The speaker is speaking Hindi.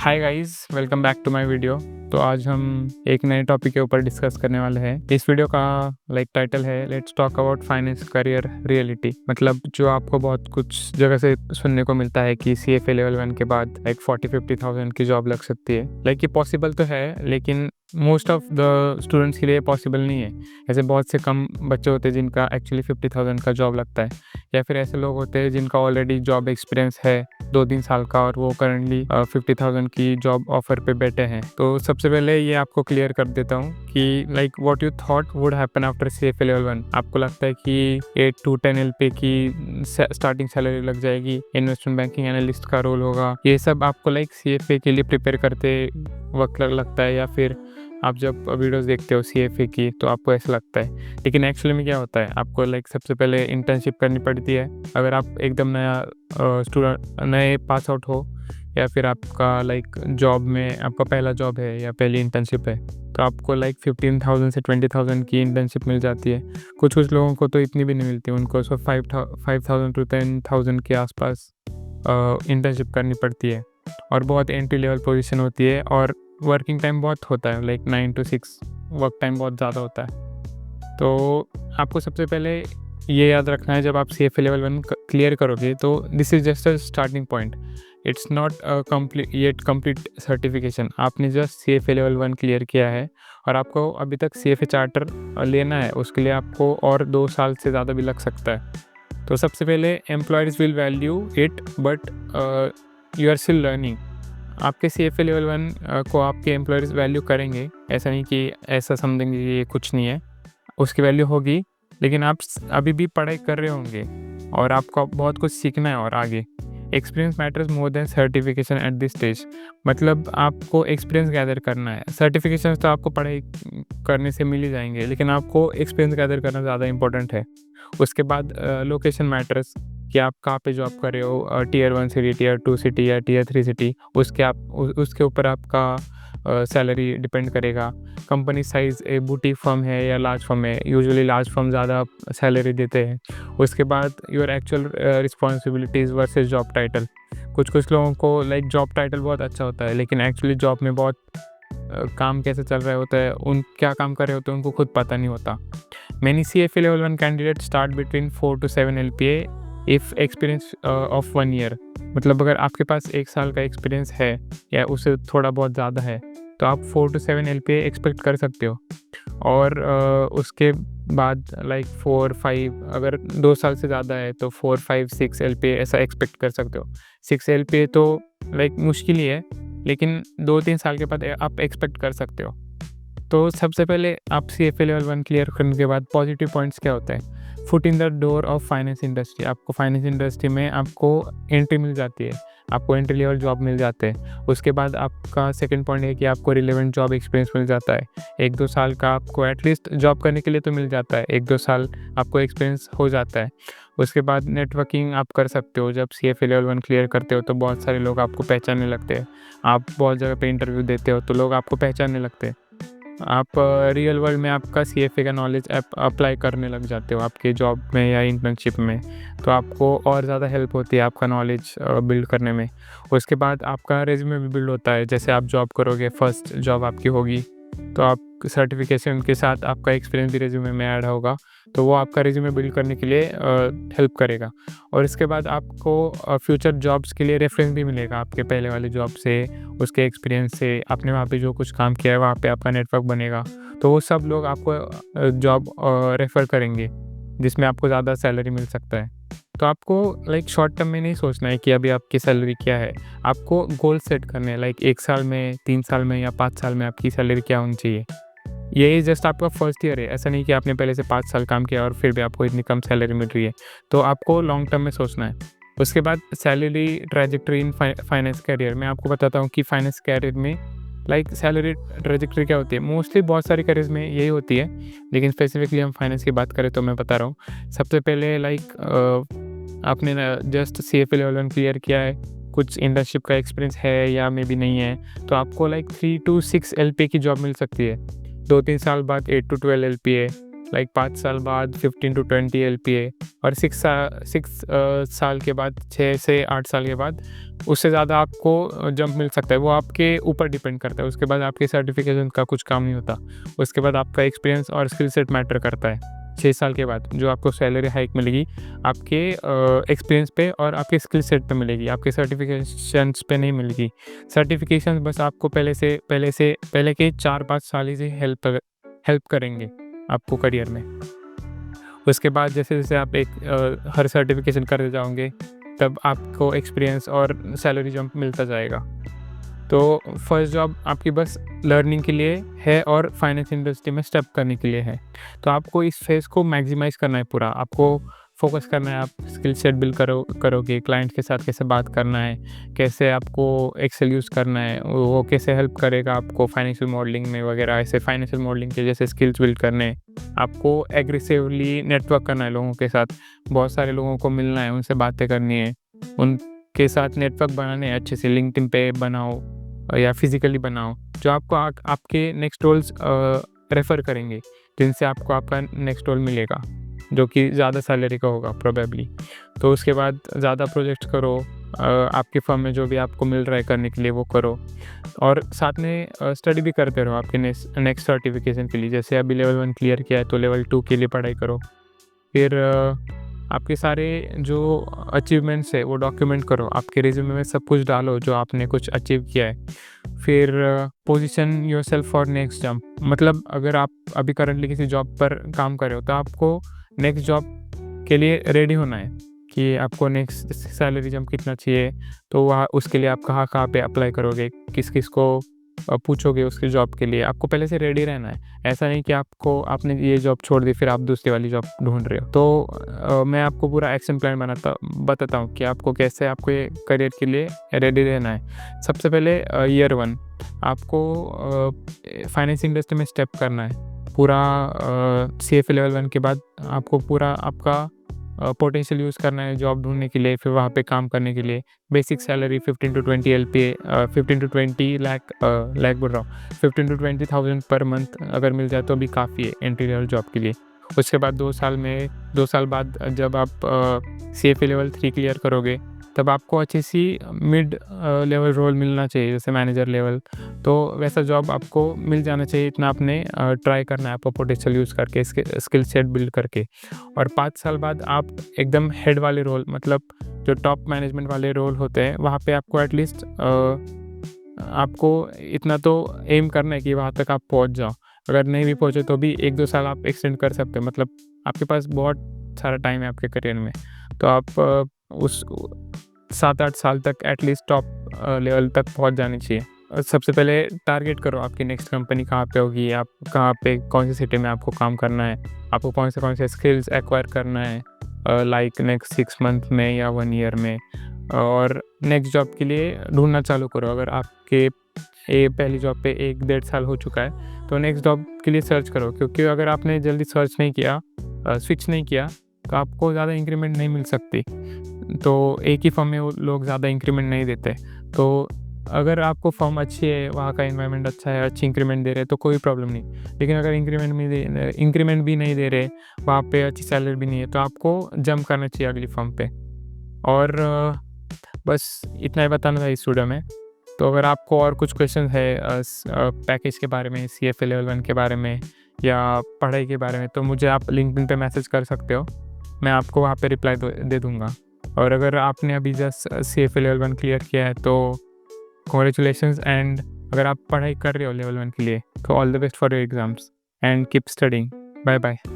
Hi guys, welcome back to my video. तो आज हम एक नए टॉपिक के ऊपर डिस्कस करने वाले हैं। इस वीडियो का टाइटल है let's talk about finance career reality. मतलब जो आपको बहुत कुछ जगह से सुनने को मिलता है कि CFA लेवल 1 के बाद 40-50,000 की जॉब लग सकती है। ये पॉसिबल तो है, लेकिन मोस्ट ऑफ द स्टूडेंट्स के लिए पॉसिबल नहीं है। ऐसे बहुत से कम बच्चे होते हैं जिनका एक्चुअली 50,000 का जॉब लगता है, या फिर ऐसे लोग होते हैं जिनका ऑलरेडी जॉब एक्सपीरियंस है 2-3 साल का और वो करंटली 50,000 की जॉब ऑफर पे बैठे हैं। तो सबसे पहले ये आपको क्लियर कर देता हूँ कि what you thought would happen after CFA level 1। आपको लगता है कि 8 to 10 LP की स्टार्टिंग सैलरी लग जाएगी, इन्वेस्टमेंट बैंकिंग एनालिस्ट का रोल होगा, ये सब आपको CFA के लिए प्रिपेयर करते वक्त लगता है, या फिर आप जब वीडियोस देखते हो CFA की तो आपको ऐसा लगता है। लेकिन एक्चुअली में क्या होता है, आपको सबसे पहले इंटर्नशिप करनी पड़ती है। अगर आप एकदम नया स्टूडेंट, नए पास आउट हो, या फिर आपका जॉब में आपका पहला जॉब है या पहली इंटर्नशिप है, तो आपको 15,000 से 20,000 की इंटर्नशिप मिल जाती है। कुछ लोगों को तो इतनी भी नहीं मिलती, उनको 5,000 to 10,000 के आसपास इंटर्नशिप करनी पड़ती है, और बहुत एंट्री लेवल पोजीशन होती है, और वर्किंग टाइम बहुत होता है, 9 to 6 वर्क टाइम बहुत ज़्यादा होता है। तो आपको सबसे पहले ये याद रखना है, जब आप CFA लेवल 1 क्लियर करोगे तो this is just a starting point, it's not complete certification. आपने जस्ट CFA लेवल 1 क्लियर किया है, और आपको अभी तक CFA चार्टर लेना है। उसके लिए आपको और 2 साल से ज़्यादा भी लग सकता है। तो सबसे पहले employers will value it, but you are still learning. आपके CFA लेवल 1 को आपके एम्प्लॉयर्स वैल्यू करेंगे, ऐसा नहीं कि ऐसा समझेंगे कि ये कुछ नहीं है, उसकी वैल्यू होगी। लेकिन आप अभी भी पढ़ाई कर रहे होंगे और आपको बहुत कुछ सीखना है और आगे। Experience matters more than certification at this stage. मतलब आपको एक्सपीरियंस गैदर करना है। सर्टिफिकेशन तो आपको पढ़ाई करने से मिल ही जाएंगे, लेकिन आपको एक्सपीरियंस गैदर करना ज़्यादा इंपॉर्टेंट है। उसके बाद लोकेशन मैटर्स, कि आप कहाँ पे जॉब कर रहे हो, Tier 1 सिटी, Tier 2 सिटी या Tier 3 सिटी, उसके ऊपर आपका सैलरी डिपेंड करेगा। कंपनी साइज़ बुटीक फर्म है या लार्ज फर्म है, यूजुअली लार्ज फर्म ज़्यादा सैलरी देते हैं। उसके बाद your actual responsibilities versus job title. कुछ लोगों को जॉब टाइटल बहुत अच्छा होता है, लेकिन एक्चुअली जॉब में बहुत काम कैसे चल रहा होता है, क्या काम कर रहे होते हैं, उनको खुद पता नहीं होता। Many CFA level 1 candidates start between 4 to 7 LPA if experience of 1 year। मतलब अगर आपके पास 1 साल का एक्सपीरियंस है या उससे थोड़ा बहुत ज़्यादा है, तो आप 4 to 7 LPA एक्सपेक्ट कर सकते हो। और उसके बाद 4-5, अगर 2 साल से ज़्यादा है तो 4-5-6 LPA ऐसा एक्सपेक्ट कर सकते हो। 6 LPA तो मुश्किल ही है, लेकिन 2-3 साल के बाद आप एक्सपेक्ट कर सकते हो। तो सबसे पहले आप CFA लेवल 1 क्लियर करने के बाद पॉजिटिव पॉइंट्स क्या होता है। Foot in the door of finance industry. आपको फाइनेंस इंडस्ट्री में आपको एंट्री मिल जाती है, आपको एंट्री लेवल जॉब मिल जाते हैं। उसके बाद आपका सेकंड पॉइंट है कि आपको रिलेवेंट जॉब एक्सपीरियंस मिल जाता है। 1-2 साल का आपको एटलीस्ट जॉब करने के लिए तो मिल जाता है, 1-2 साल आपको एक्सपीरियंस हो जाता है। उसके बाद नेटवर्किंग आप कर सकते हो। जब CFA लेवल 1 क्लियर करते हो तो बहुत सारे लोग आपको पहचानने लगते हैं। आप बहुत जगह पे इंटरव्यू देते हो तो लोग आपको पहचानने लगते हैं। आप रियल वर्ल्ड में आपका CFA का नॉलेज अप्लाई करने लग जाते हो आपके जॉब में या इंटर्नशिप में, तो आपको और ज़्यादा हेल्प होती है आपका नॉलेज बिल्ड करने में। उसके बाद आपका रेज्यूमे भी बिल्ड होता है। जैसे आप जॉब करोगे, फर्स्ट जॉब आपकी होगी, तो आप सर्टिफिकेशन के साथ आपका एक्सपीरियंस भी रेज्यूमे में ऐड होगा, तो वो आपका रेज्यूमे बिल्ड करने के लिए हेल्प करेगा। और इसके बाद आपको फ्यूचर जॉब्स के लिए रेफरेंस भी मिलेगा आपके पहले वाले जॉब से, उसके एक्सपीरियंस से। आपने वहाँ पे जो कुछ काम किया है वहाँ पे आपका नेटवर्क बनेगा, तो वो सब लोग आपको जॉब रेफ़र करेंगे, जिसमें आपको ज़्यादा सैलरी मिल सकता है। तो आपको शॉर्ट टर्म में नहीं सोचना है कि अभी आपकी सैलरी क्या है। आपको गोल सेट करने हैं, 1 साल में, 3 साल में या 5 साल में आपकी सैलरी क्या होनी चाहिए। ये जस्ट आपका फर्स्ट ईयर है, ऐसा नहीं कि आपने पहले से 5 साल काम किया और फिर भी आपको इतनी कम सैलरी मिल रही है। तो आपको लॉन्ग टर्म में सोचना है। उसके बाद salary trajectory in finance career. मैं आपको बताता हूँ कि फाइनेंस करियर में सैलरी ट्रैजेक्टरी क्या होती है। मोस्टली बहुत सारे करियर्स में यही होती है, लेकिन स्पेसिफिकली हम फाइनेंस की बात करें तो मैं बता रहा हूँ। सबसे पहले आपने जस्ट CFA लेवल 1 क्लियर किया है, कुछ इंटर्नशिप का एक्सपीरियंस है या मे बी नहीं है, तो आपको 3 to 6 LPA की जॉब मिल सकती है। 2-3 साल बाद 8 to 12 LPA, लाइक 5 साल बाद 15 to 20 LPA, और 6 साल के बाद, 6 से 8 साल के बाद उससे ज़्यादा आपको जंप मिल सकता है। वो आपके ऊपर डिपेंड करता है। उसके बाद आपके सर्टिफिकेशन का कुछ काम नहीं होता। उसके बाद आपका एक्सपीरियंस और स्किल सेट मैटर करता है। 6 साल के बाद जो आपको सैलरी हाइक मिलेगी आपके एक्सपीरियंस पे और आपके स्किल सेट पे मिलेगी, आपके सर्टिफिकेशंस पे नहीं मिलेगी। सर्टिफिकेशंस बस आपको पहले के 4-5 साल ही से हेल्प करेंगे आपको करियर में। उसके बाद जैसे आप हर सर्टिफिकेशन करते जाओगे तब आपको एक्सपीरियंस और सैलरी जंप मिलता जाएगा। तो फर्स्ट जॉब आपकी बस लर्निंग के लिए है और फाइनेंस इंडस्ट्री में स्टेप करने के लिए है। तो आपको इस फेज़ को मैक्सिमाइज़ करना है पूरा। आपको फोकस करना है, आप स्किल सेट बिल्ड करोगे, क्लाइंट के साथ कैसे बात करना है, कैसे आपको एक्सेल यूज़ करना है, वो कैसे हेल्प करेगा आपको फाइनेंशियल मॉडलिंग में वगैरह। ऐसे फाइनेंशियल मॉडलिंग के जैसे स्किल्स बिल्ड करने हैं। आपको एग्रेसिवली नेटवर्क करना है लोगों के साथ, बहुत सारे लोगों को मिलना है, उनसे बातें करनी है, उनके साथ नेटवर्क बनाने हैं अच्छे से। लिंक्डइन पे बनाओ या फिज़िकली बनाओ, जो आपको आपके नेक्स्ट रोल्स रेफ़र करेंगे, जिनसे आपको आपका नेक्स्ट रोल मिलेगा, जो कि ज़्यादा सैलरी का होगा प्रोबेबली। तो उसके बाद ज़्यादा प्रोजेक्ट्स करो, आपकी फर्म में जो भी आपको मिल रहा है करने के लिए वो करो, और साथ में स्टडी भी करते रहो आपके नेक्स्ट सर्टिफिकेशन के लिए। जैसे अभी लेवल 1 क्लियर किया है तो लेवल 2 के लिए पढ़ाई करो। फिर आपके सारे जो अचीवमेंट्स है वो डॉक्यूमेंट करो, आपके रिज्यूमे में सब कुछ डालो जो आपने कुछ अचीव किया है। फिर position yourself for next jump, मतलब अगर आप अभी करंटली किसी जॉब पर काम कर रहे हो तो आपको नेक्स्ट जॉब के लिए रेडी होना है कि आपको नेक्स्ट सैलरी जंप कितना चाहिए। तो वहाँ उसके लिए आप कहाँ पे अप्लाई करोगे, किस को पूछोगे उसके जॉब के लिए। आपको पहले से रेडी रहना है। ऐसा नहीं कि आपने ये जॉब छोड़ दी फिर आप दूसरी वाली जॉब ढूंढ रहे हो। तो मैं आपको पूरा एक्शन प्लान बताता हूँ कि आपको कैसे आपको ये करियर के लिए रेडी रहना है। सबसे पहले ईयर 1 आपको फाइनेंस इंडस्ट्री में स्टेप करना है। पूरा CFA लेवल 1 के बाद आपको पूरा आपका पोटेंशियल यूज़ करना है जॉब ढूंढने के लिए, फिर वहाँ पे काम करने के लिए। Basic salary 15 to 20 LPA, 15 to 20 lakh बोल रहा हूँ, 15 to 20,000 पर मंथ अगर मिल जाए तो भी काफ़ी है एंट्री लेवल जॉब के लिए। उसके बाद 2 साल बाद जब आप CFA लेवल 3 क्लियर करोगे तब आपको अच्छी सी मिड लेवल रोल मिलना चाहिए, जैसे मैनेजर लेवल। तो वैसा जॉब आपको मिल जाना चाहिए, इतना आपने ट्राई करना है आपको पोटेंशियल यूज़ करके, स्किल सेट बिल्ड करके। और 5 साल बाद आप एकदम हेड वाले रोल, मतलब जो टॉप मैनेजमेंट वाले रोल होते हैं, वहाँ पे आपको एटलीस्ट आपको इतना तो एम करना है कि वहाँ तक आप पहुँच जाओ। अगर नहीं भी पहुँचे तो भी 1-2 साल आप एक्सटेंड कर सकते हो, मतलब आपके पास बहुत सारा टाइम है आपके करियर में। तो आप उस 7-8 साल तक एटलीस्ट टॉप लेवल तक पहुंच जानी चाहिए। सबसे पहले टारगेट करो आपकी नेक्स्ट कंपनी कहाँ पे होगी, आप कहाँ पे कौन सी सिटी में आपको काम करना है, आपको कौन से स्किल्स एक्वायर करना है लाइक नेक्स्ट 6 मंथ में या 1 ईयर में। और नेक्स्ट जॉब के लिए ढूंढना चालू करो। अगर आपके पहली जॉब पे 1-1.5 साल हो चुका है तो नेक्स्ट जॉब के लिए सर्च करो, क्योंकि अगर आपने जल्दी सर्च नहीं किया, स्विच नहीं किया, तो आपको ज़्यादा इंक्रीमेंट नहीं मिल सकती। तो एक ही फर्म में वो लोग ज़्यादा इंक्रीमेंट नहीं देते। तो अगर आपको फर्म अच्छी है, वहाँ का एनवायरनमेंट अच्छा है, अच्छी इंक्रीमेंट दे रहे हैं तो कोई प्रॉब्लम नहीं। लेकिन अगर इंक्रीमेंट भी नहीं दे रहे, वहाँ पे अच्छी सैलरी भी नहीं है, तो आपको जंप करना चाहिए अगली फर्म पे। और बस इतना ही बताना था इस वीडियो में। तो अगर आपको और कुछ क्वेश्चन है पैकेज के बारे में, CFA लेवल 1 के बारे में या पढ़ाई के बारे में, तो मुझे आप लिंक्डइन पे मैसेज कर सकते हो, मैं आपको वहाँ पे रिप्लाई दे दूँगा। और अगर आपने अभी जस्ट CFA लेवल 1 क्लियर किया है तो कॉन्ग्रेचुलेशंस। एंड अगर आप पढ़ाई कर रहे हो लेवल 1 के लिए तो all the best for your exams and keep studying. Bye bye.